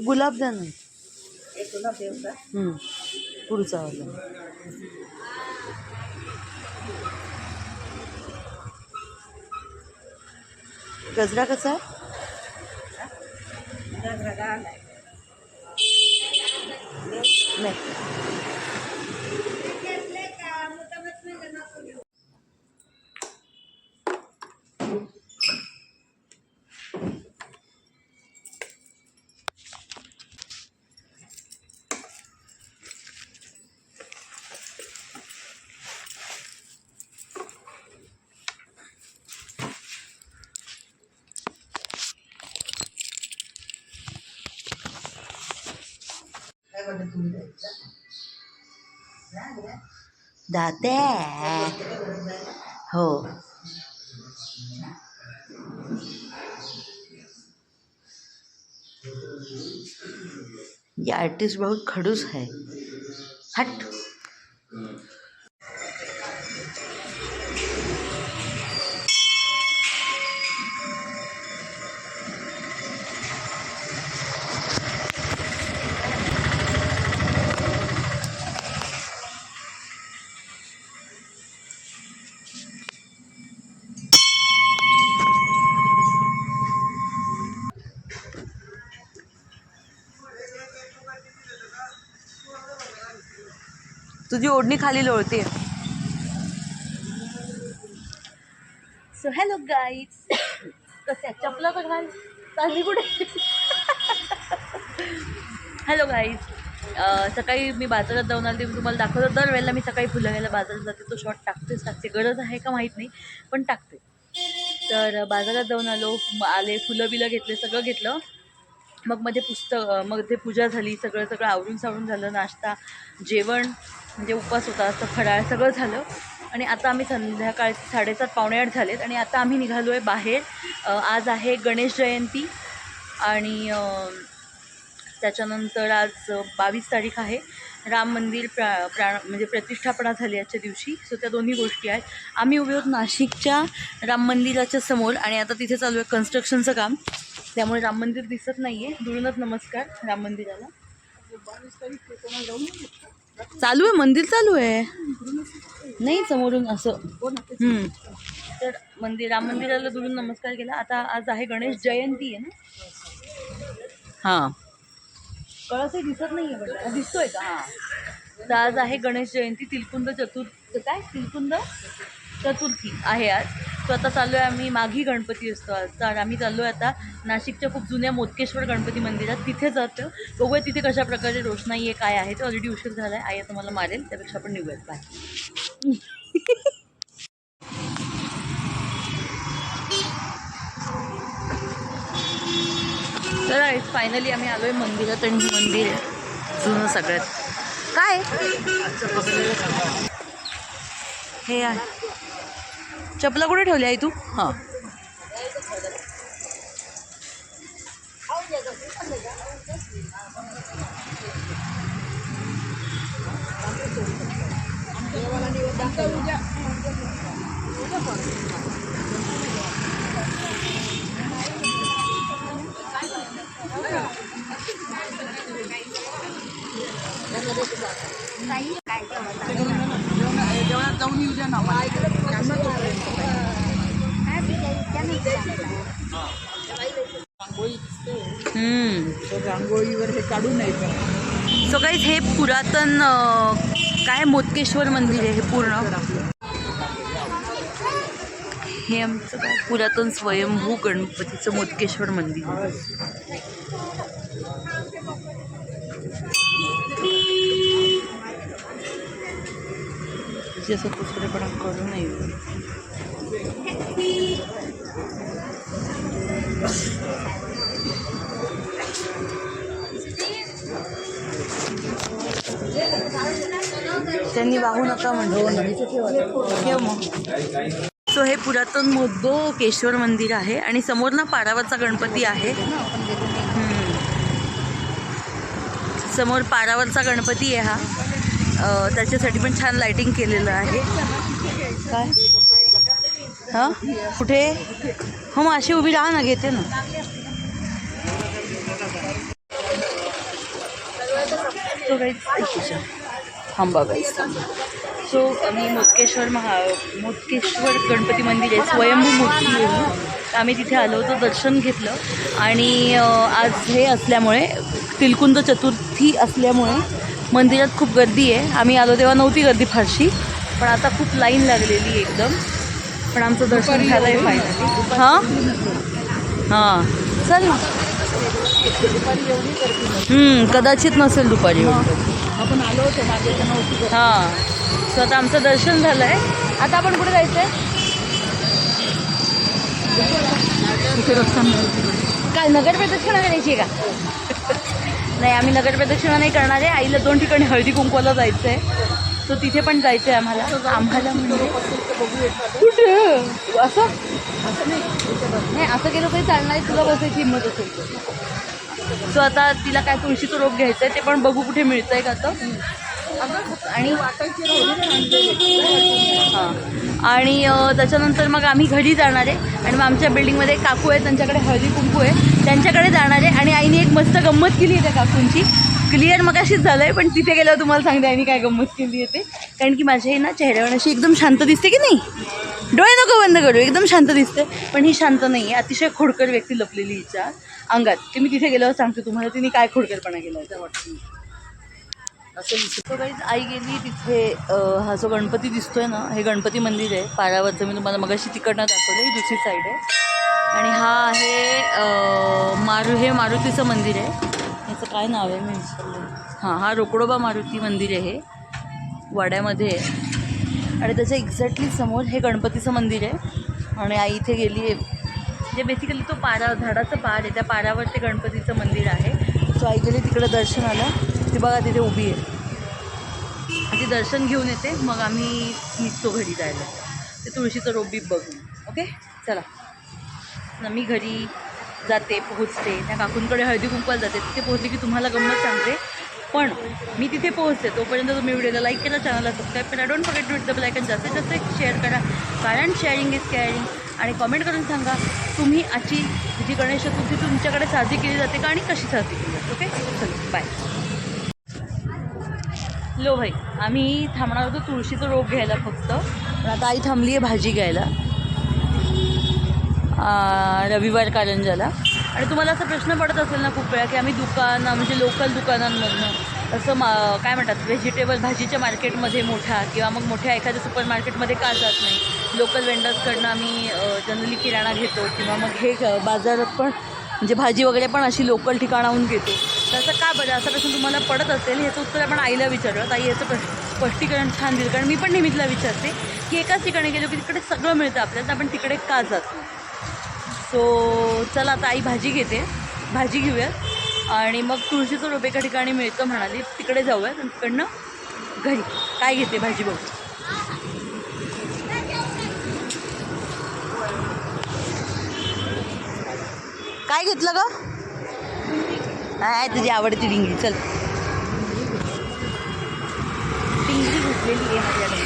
गुलाब द्या ना. एक गुलाब देऊ का? पुढचा वाला. गजरा कसा आहे? गजरा नाही. दाते हो. ये आर्टिस्ट बहुत खड़ूस है. हट. तुझी ओढणी खाली लोळते. सो हॅलो गाईज, कसे चपला तर घाल चालली कुठे. हॅलो गाईज, सकाळी मी बाजारात जाऊन आले. मी तुम्हाला दाखवतो दरवेळेला मी सकाळी फुलं घ्यायला बाजारात जाते, तो शॉर्ट टाकते. गरज आहे का माहीत नाही पण टाकते. तर बाजारात जाऊन आले, फुलं बिलं घेतले, सगळं घेतलं. मग मध्ये मग ते पूजा झाली, सगळं आवरून सावरून झालं. नाश्ता, जेवण म्हणजे उपवास होता असं फराळ सगळं झालं. आणि आता आम्ही संध्याकाळचे 7:30 पावणे 8 झालेत आणि आता आम्ही निघालो आहे बाहेर. आज आहे गणेश जयंती आणि त्याच्यानंतर आज 22 तारीख आहे. राम मंदिर म्हणजे प्रतिष्ठापना झाली आजच्या दिवशी. सो त्या दोन्ही गोष्टी आहेत. आम्ही उभे आहोत नाशिकच्या राम मंदिराच्या समोर आणि आता तिथे चालू आहे कन्स्ट्रक्शनचं काम, त्यामुळे राम मंदिर दिसत नाही आहे. दुरूनच नमस्कार राम मंदिराला. 22 तारीख चालू आहे, मंदिर चालू आहे नाही समोरून असं. तर राम मंदिराला दुरून नमस्कार केला. आता आज आहे गणेश जयंती आहे ना. हां, कळसही दिसत नाही आहे पण दिसतोय का? हां, तर आज आहे गणेश जयंती. तिलकुंद चतुर्थी आहे आज. तो आता चाललो आहे आम्ही. माघी गणपती असतो आज, तर आम्ही चाललो आहे आता नाशिकच्या खूप जुन्या मोदकेश्वर गणपती मंदिरात. तिथे जातो, बघूया तिथे कशा प्रकारे रोषणाई आहे, काय आहे. ते ऑलरेडी उशीर झाला आहे, आई आता मला मारेल, त्यापेक्षा आपण निघूयात. बाय. तर फायनली आम्ही आलो आहे मंदिरात आणि मंदिर आहे जुनं सगळ्यात. काय हे आहे? चपला कुठे ठेवली आहे तू? हां, जेवणात जाऊन येऊ द्या ना. रांगोळीवर हे काढून नाही. सो गाईज, हे पुरातन काय मोदकेश्वर मंदिर आहे हे पूर्ण. हे आमचं काय पुरातन स्वयंभू गणपतीचं मोदकेश्वर मंदिर आहे. जसं दुसरेपणा करू नये. त्यांनी वाहू नका म्हणजे ठेव मग. सो हे पुरातन मोदकेश्वर मंदिर आहे आणि समोर ना पारावरचा गणपती आहे. समोर पारावरचा गणपती आहे हा. त्याच्यासाठी पण छान लाइटिंग केलेलं आहे. काय हां कुठे? हो, मग अशी उभी राहा ना, घेते ना. सो गाईज थांबा गाईज थांबा. सो मी मोदकेश्वर गणपती मंदिर आहे, स्वयंभू मूर्ती आहे ही. तर आम्ही तिथे आलो होतो, दर्शन घेतलं. आणि आज हे असल्यामुळे तिलकुंद चतुर्थी असल्यामुळे मंदिरात खूप गर्दी आहे. आम्ही आलो तेव्हा नव्हती गर्दी फारशी, पण आता खूप लाईन लागलेली आहे एकदम. पण आमचं दर्शन झालं आहे फायनली. हां हां चल ना. कदाचित नसेल दुपारी एवढी. आपण आलो होतो मागे नव्हती. हां सो आता आमचं दर्शन झालं आहे. आता आपण कुठे जायचं आहे? काय नगर प्रदक्षिणा करायची आहे का? नाही, आम्ही नगर प्रदक्षिणा नाही करणार आहे. आईला 2 ठिकाणी हळदी कुंकवाला जायचं आहे, सो तिथे पण जायचं आहे आम्हाला. म्हणजे कुठे असं नाही, असं केलं तरी चालणार आहे. तुला बसायची हिंमत असेल तर. सो आता तिला काय तुळशीचं रोप घ्यायचं आहे, ते पण बघू कुठे मिळतं आहे का तर. आणि हां आणि त्याच्यानंतर मग आम्ही घरी जाणार आहे. आणि मग आमच्या बिल्डिंगमध्ये काकू आहे, त्यांच्याकडे हळदी कुंकू आहे, त्यांच्याकडे जाणार आहे. आणि आईने एक मस्त गंमत केली आहे त्या काकूंची. क्लिअर मग अशीच झालं आहे, पण तिथे गेल्यावर तुम्हाला सांगते आईने काय गंमत केली आहे ते. कारण की माझ्या ही ना चेहऱ्यावर अशी एकदम शांत दिसते की नाही. डोळे नको बंद करू, एकदम शांत दिसते. पण ही शांत नाही आहे, अतिशय खोडकर व्यक्ती लपलेली हिच्या अंगात. ते मी तिथे गेल्यावर सांगते तुम्हाला तिने काय खोडकरपणा केला आहे. वाटतं असं काहीच. आई गेली तिथे. हा जो गणपती दिसतोय ना, हे गणपती मंदिर आहे पारावरचं. मी तुम्हाला मगाशी तिकडनं दाखवलं, ही दुसरी साईड आहे. आणि हा आहे हे मारुतीचं मंदिर आहे. याचं काय नाव आहे मी विसरलं. हां, हा रोकडोबा मारुती मंदिर आहे, हे वाड्यामध्ये आहे. आणि त्याच्या एक्झॅक्टली समोर हे गणपतीचं मंदिर आहे. आणि आई इथे गेली आहे. म्हणजे बेसिकली तो झाडाचं पार आहे, त्या पारावर ते गणपतीचं मंदिर आहे. सो आई गेली तिकडं दर्शनाला. ती बघा तिथे उभी आहे. ती दर्शन घेऊन येते, मग आम्ही निघतो घरी जायला. ते तुळशीचं रोप बी बघून. ओके चला. मी घरी जाते, पोहोचते, त्या काकूंकडे हळदी कुंकवाला जाते. तिथे पोहोचले की तुम्हाला गंमत सांगते. पण मी तिथे पोहोचते तोपर्यंत तुम्ही व्हिडिओला लाईक करा, चॅनलला सबस्क्राईब करा. Don't forget to hit the bell icon. जास्तीत जास्त शेअर करा, कारण शेअरिंग इज केअरिंग. आणि कॉमेंट करून सांगा तुम्ही आजची जी गणेश चतुर्थी तुमच्याकडे साजरी केली जाते का आणि कशी साजरी केली जाते. ओके चलो बाय. लो भाई, आम्ही थांबणार होतो तुळशीचं रोप घ्यायला फक्त, पण आता आई थांबली आहे भाजी घ्यायला रविवार कारंजाला. आणि तुम्हाला असा प्रश्न पडत असेल ना खूप वेळा की आम्ही म्हणजे लोकल दुकानांमधनं असं काय म्हणतात व्हेजिटेबल भाजीच्या मार्केटमध्ये मोठ्या किंवा मग मोठ्या एखाद्या सुपर मार्केटमध्ये का जात नाही. लोकल वेंडर्सकडनं आम्ही जनरली किराणा घेतो किंवा मग हे बाजारात पण म्हणजे भाजी वगैरे पण अशी लोकल ठिकाणाहून घेतो. त्याचं का बरं असा प्रश्न तुम्हाला पडत असेल, ह्याचं उत्तर आपण आईला विचारलं. आई याचं स्पष्टीकरण छान दिलं. कारण मी पण नेहमीतला विचारते की एकाच ठिकाणी गेलो की तिकडे सगळं मिळतं आपल्याला, तर आपण तिकडे का जातो. सो चला आता आई भाजी घेते, भाजी घेऊयात. आणि मग तुळशीचं रोप एका ठिकाणी मिळतं म्हणाली, तिकडे जाऊयात. आणि तिकडनं घरी काय घेते भाजी बघू. काय घेतलं ग? तुझी आवडती डिंगरी. चल डिंगरी घेतलेली आहे माझ्याकडे.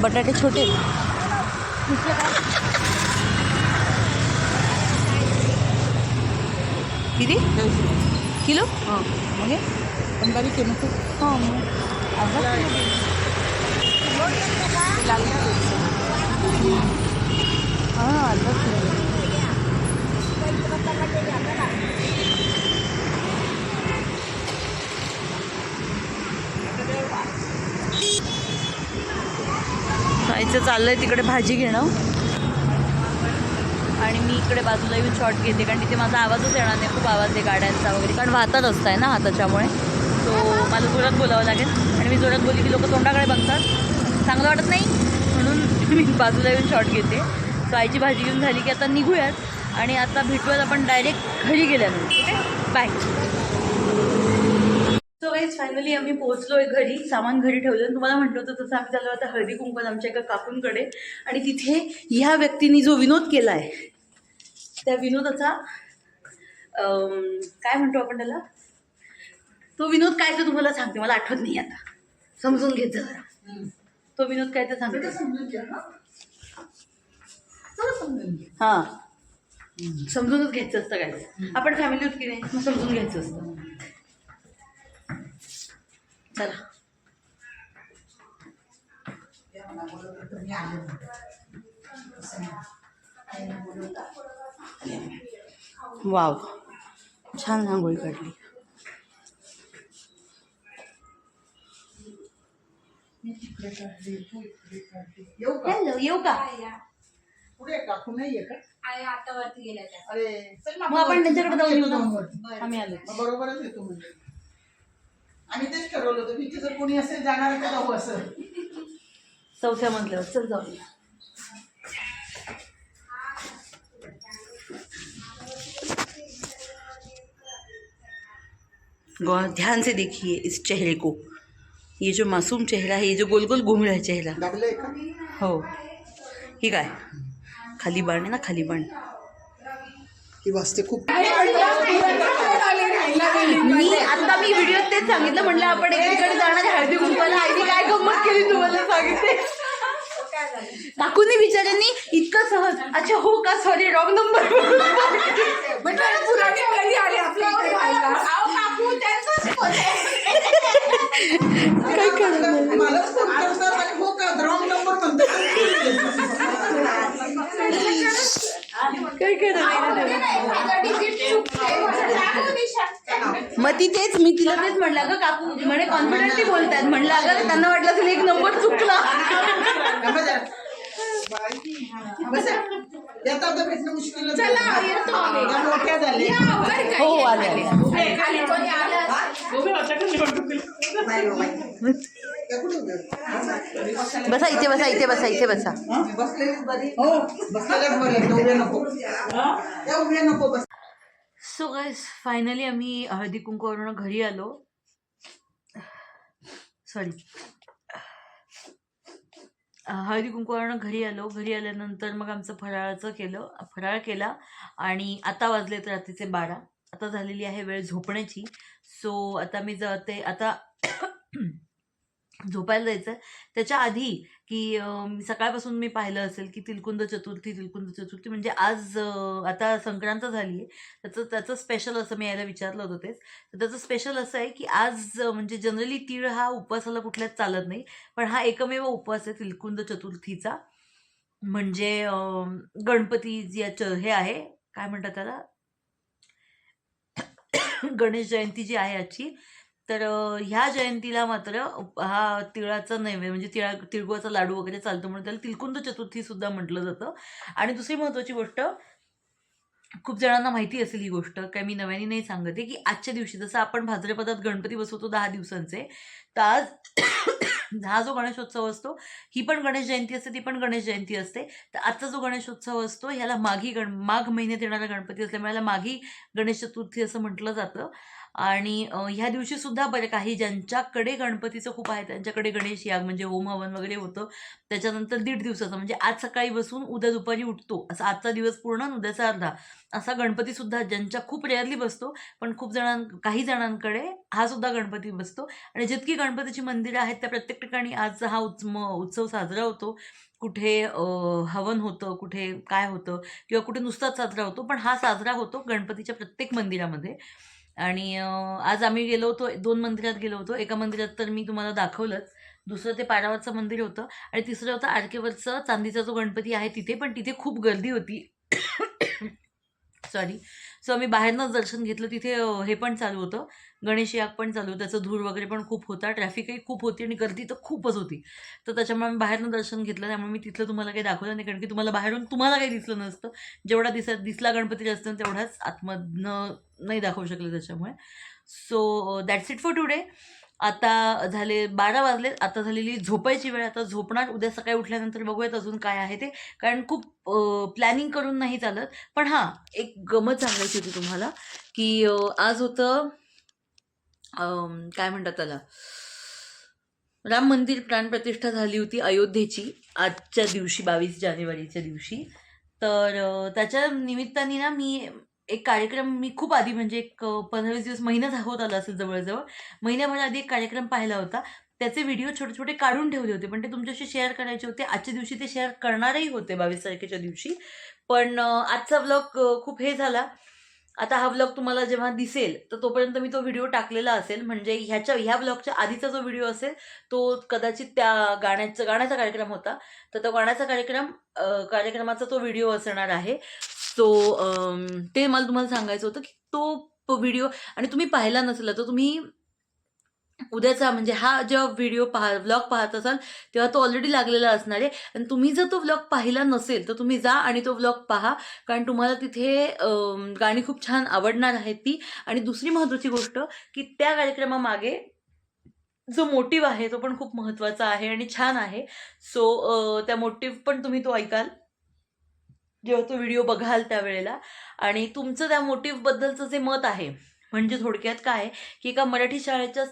बटाटे छोटे. दुसरं काय किती किलो? हां म्हणजे पण बारीक आहे नको. हां मग अर्धा हां अर्धा किलो. जायचं चाललं आहे तिकडे भाजी घेणं. आणि मी इकडे बाजूला येऊन शॉर्ट घेते, कारण तिथे माझा आवाजच येणार नाही. खूप आवाज आहे गाड्यांचा वगैरे, कारण वाहता रस्ता आहे ना हा, त्याच्यामुळे. सो मला जोरात बोलावं लागेल. आणि मी जोरात बोलली की लोक तोंडाकडे बघतात, चांगलं वाटत नाही. म्हणून मी बाजूला येऊन शॉर्ट घेते. सो आईची भाजी घेऊन झाली की आता निघूयात. आणि आता भेटूयात आपण डायरेक्ट घरी गेल्यानंतर. Okay bye. So guys finally आम्ही पोहोचलो आहे घरी. सामान घरी ठेवलं. तुम्हाला म्हटलं होतं तसं आम्ही चाललो आता हळदी कुंकवाल आमच्या एका काकूंकडे. आणि तिथे ह्या व्यक्तीने जो विनोद केला आहे त्या विनोदाचा काय म्हणतो आपण त्याला, तो विनोद काय तर तुम्हाला सांगते, मला आठवत नाही आता. समजून घेत जा जरा. तो विनोद काय तर सांगते. हां समजूनच घ्यायचं असतं काय. आपण फॅमिली होत की नाही, समजून घ्यायचं असतं. चला. वाव, छान रांगोळी काढली. हॅलो, येऊ का? पुढे काकू नाहीये का? आता वरती गेल्या त्या. अरे चल मग आपण त्यांच्याकडे जाऊन येऊ ना. आम्ही आलो. बरोबरच येतो म्हणजे. आम्ही तेच ठरवलं होतं की जर कोणी असेल जाणार तर जाऊ असं. चौथ्या मजल्यावर चल जाऊया. ध्यान से देखिए इस चेहरे को. ये जो मासूम चेहरा है, ये जो गोल गोल घूम रहा है चेहरा. लागलंय का? हो. ही काय खाली बाण आहे ना, खाली बाण. ही वाजते खूप. मी व्हिडिओत तेच सांगितलं, म्हटलं आपण एकीकडे जाणार हळदी कुंकवाला. आईने काय गंमत केली तुम्हाला सांगितले. काकूने बिचाऱ्यांनी इतकं सहज, अच्छा हो का, सॉरी रॉंग नंबर. काय करणार, मलाच फोन करतात आणि हो का रॉंग नंबर म्हणतात. काय करणार. मग ती तेच, मी तिला तेच म्हटलं अगं काकू म्हणे कॉन्फिडंटली बोलतात. म्हटलं अगं त्यांना वाटलं असेल एक नंबर चुकला. भेटणं मुश्किल मोठ्या झाले. हो आले. बसा इथे, बसा इथे, बसा इथे, बसा. बसलेलीच बरी. हो बसलेल्याच बरी, उभे नको. उभे नको बस. सो गाईस, फायनली आम्ही हळदी कुंकवावरून घरी आलो. सॉरी, हळदी कुंकवावरून घरी आल्यानंतर मग आमचं फराळ केला आणि आता वाजलेत रात्रीचे 12. आता झालेली आहे वेळ झोपण्याची. सो आता मी जाते, आता झोपायला जायचं आहे. त्याच्या आधी की सकाळपासून मी पाहिलं असेल की तिलकुंद चतुर्थी म्हणजे आज आता संक्रांत झाली आहे. त्याचं स्पेशल असं मी यायला विचारलं होतं तेच. तर त्याचं स्पेशल असं आहे की आज म्हणजे जनरली तीळ हा उपवासाला कुठल्याच चालत नाही, पण हा एकमेव उपवास आहे तिलकुंद चतुर्थीचा. म्हणजे गणपती जी हे आहे, काय म्हणतात त्याला, गणेश जयंती जी आहे आजची. तर ह्या जयंतीला मात्र हा तिळाचा नैवेद्य म्हणजे तिळगुळाचा लाडू वगैरे चालतो, म्हणून त्याला तिलकुंद चतुर्थी सुद्धा म्हटलं जातं. आणि दुसरी महत्त्वाची गोष्ट, खूप जणांना माहिती असेल ही गोष्ट, काय मी नव्याने नाही सांगते, की आजच्या दिवशी जसं आपण भाद्रपदात गणपती बसवतो 10 दिवसांचे, तर आज हा जो गणेशोत्सव असतो, ही पण गणेश जयंती असते, ती पण गणेश जयंती असते. तर आजचा जो गणेशोत्सव असतो ह्याला माघ महिन्यात येणारा गणपती असल्यामुळे याला माघी गणेश चतुर्थी असं म्हटलं जातं. आणि ह्या दिवशी सुद्धा बरं काही ज्यांच्याकडे गणपतीचं खूप आहे त्यांच्याकडे गणेश याग म्हणजे होम हवन वगैरे होतं. त्याच्यानंतर 1.5 दिवसाचं म्हणजे आज सकाळी बसून उद्या दुपारी उठतो, असा आजचा दिवस पूर्ण आणि उद्याचा अर्धा, असा गणपती सुद्धा ज्यांच्या खूप रेअरली बसतो, पण काही जणांकडे हा सुद्धा गणपती बसतो. आणि जितकी गणपतीची मंदिरं आहेत त्या प्रत्येक ठिकाणी आज हा उत्सव साजरा होतो. कुठे हवन होतं, कुठे काय होतं, किंवा कुठे नुसताच साजरा होतो, पण हा साजरा होतो गणपतीच्या प्रत्येक मंदिरामध्ये. आणि आज आम्ही गेलो होतो, 2 मंदिरात गेलो होतो. एका मंदिरात तर मी तुम्हाला दाखवलंच, दुसरं ते पारावरचं मंदिर होतं, आणि तिसरं होतं आरकेवरचं चांदीचा जो गणपती आहे तिथे. पण तिथे खूप गर्दी होती. सॉरी. सो आम्ही बाहेरनंच दर्शन घेतलं. तिथे हे पण चालू होतं, गणेश याग पण चालू होतं, त्याचं धूर वगैरे पण खूप होता, ट्रॅफिकही खूप होती आणि गर्दी तर खूपच होती. तर त्याच्यामुळे आम्ही बाहेरनं दर्शन घेतलं, त्यामुळे मी तिथलं तुम्हाला काही दाखवलं नाही, कारण की तुम्हाला बाहेरून काही दिसलं नसतं. जेवढा दिसला गणपती असतं तेवढाच आतमधनं नाही दाखवू शकलं त्याच्यामुळे. So that's it for today. आता झाले 12 वाजले, आता झालेली झोपायची वेळ. आता झोपणार, उद्या सकाळी उठल्यानंतर बघूयात अजून काय आहे ते, कारण खूप प्लॅनिंग करून नाही चालत. पण हां, एक गमत सांगायची होती तुम्हाला, की आज होतं काय म्हणतात त्याला, राम मंदिर प्राणप्रतिष्ठा झाली होती अयोध्येची आजच्या दिवशी, 22 जानेवारीच्या दिवशी. तर त्याच्या निमित्ताने ना मी एक कार्यक्रम, मी खूप आधी म्हणजे एक 15-20 दिवस, महिना होत आला असेल जवळजवळ, महिन्याभर आधी एक कार्यक्रम पाहिला होता. त्याचे व्हिडिओ छोटे छोटे काढून ठेवले होते, पण ते तुमच्याशी शेअर करायचे होते. आजच्या दिवशी ते शेअर करणारही होते 22 तारखेच्या दिवशी. पण आजचा व्लॉग खूप हे झाला, आता हा व्लॉग तुम्हाला जेव्हा दिसेल तर तोपर्यंत मी तो व्हिडिओ टाकलेला असेल, म्हणजे ह्या व्लॉगच्या आधीचा जो व्हिडिओ असेल तो कदाचित त्या गाण्याचा कार्यक्रम होता, तर तो गाण्याचा कार्यक्रमाचा तो व्हिडिओ असणार आहे. सो ते मला तुम्हाला सांगायचं होतं की तो व्हिडिओ आणि तुम्ही पाहिला नसला तर तुम्ही उद्याचा म्हणजे हा जेव्हा व्लॉग पाहत असाल तेव्हा तो ऑलरेडी लागलेला असणार आहे. आणि तुम्ही जर तो व्लॉग पाहिला नसेल तर तुम्ही जा आणि तो व्लॉग पहा, कारण तुम्हाला तिथे गाणी खूप छान आवडणार आहेत ती. आणि दुसरी महत्त्वाची गोष्ट की त्या कार्यक्रमामागे जो मोटिव्ह आहे तो पण खूप महत्त्वाचा आहे आणि छान आहे. सो त्या मोटिव्ह पण तुम्ही तो ऐकाल जेव्हा तो व्हिडिओ बघाल त्यावेळेला. आणि तुमचं त्या मोटिव्हबद्दलचं जे मत आहे, म्हणजे थोडक्यात काय आहे की एका मराठी शाळेच्या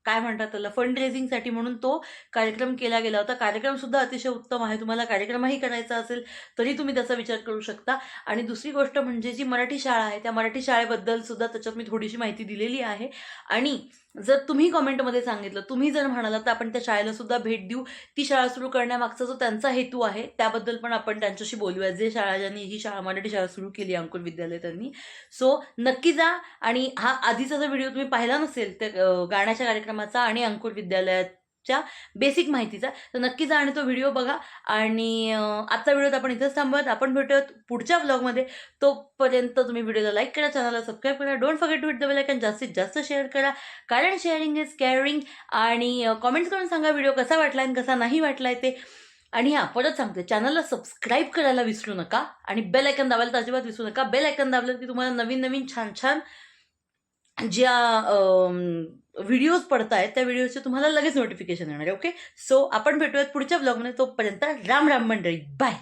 काय म्हणतात त्याला, फंड रेझिंगसाठी म्हणून तो कार्यक्रम केला गेला होता. कार्यक्रम सुद्धा अतिशय उत्तम आहे. तुम्हाला कार्यक्रमही करायचा असेल तरी तुम्ही त्याचा विचार करू शकता. आणि दुसरी गोष्ट म्हणजे जी मराठी शाळा आहे त्या मराठी शाळेबद्दल सुद्धा त्याच्यात मी थोडीशी माहिती दिलेली आहे. आणि जर तुम्ही कॉमेंटमध्ये सांगितलं, तुम्ही जर म्हणालात तर आपण त्या शाळेला सुद्धा भेट देऊ. ती शाळा सुरू करण्यामागचा जो त्यांचा हेतू आहे त्याबद्दल पण आपण त्यांच्याशी बोलूया, जे ज्यांनी ही मराठी शाळा सुरू केली अंकुर विद्यालय त्यांनी. सो नक्की जा. आणि हा आधीचा जो व्हिडिओ तुम्ही पाहिला नसेल तर गाण्याच्या कार्यक्रमाचा आणि अंकुर विद्यालयाच्या बेसिक माहितीचा, तर नक्की जा आणि तो व्हिडिओ बघा. आणि आजचा व्हिडिओ आपण इथेच थांबवत, आपण भेटूयात पुढच्या व्लॉगमध्ये. तोपर्यंत तुम्ही व्हिडिओला लाईक करा, चॅनलला सबस्क्राईब करा, don't forget to hit the bell icon, जास्तीत जास्त शेअर करा, कारण शेअरिंग इज केअरिंग. आणि कॉमेंट्स करून सांगा व्हिडिओ कसा वाटलाय आणि कसा नाही वाटलाय ते. आणि परत सांगते, चॅनलला सबस्क्राईब करायला विसरू नका आणि बेल आयकॉन दाबायला तर अजिबात विसरू नका. बेल आयकॉन दाबलं की तुम्हाला नवीन नवीन छान छान ज्या व्हिडिओज पडतायत त्या व्हिडिओचे तुम्हाला लगेच नोटिफिकेशन येणार आहे. ओके, सो आपण भेटूयात पुढच्या व्लॉगमध्ये. तोपर्यंत राम राम मंडळी, बाय.